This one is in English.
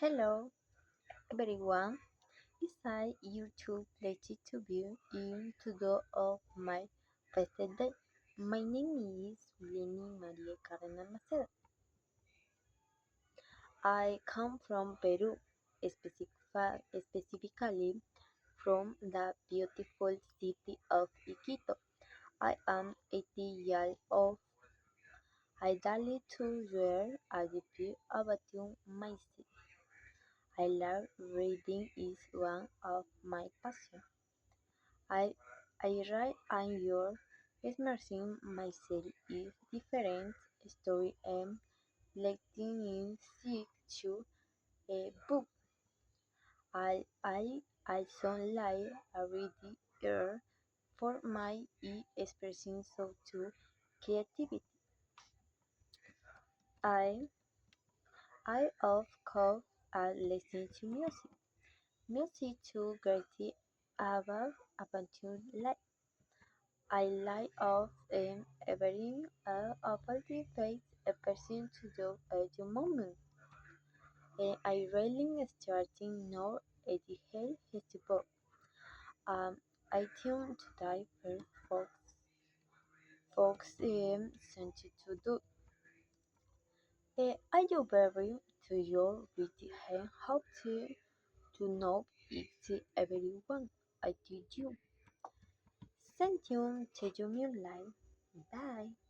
Hello, everyone. It's I here to let you to be in to the of my first day. My name is Lenny Maria Carrena Macedo. I come from Peru, specifically from the beautiful city of Iquitos. I am 80 years old. I daily to share a deep about my city. I love reading is one of my passions. I I write and your immersing myself in different stories and letting in seek to a book. I also like a reading ear for my expressing so to creativity. I I of course I listen to music. Music to great about life. I like of everything of the face a person to do at the moment. I really starting now at the health festival. I think today for folks something to do. Are you very to your with how to know if everyone I did you. Send you to your life. Bye.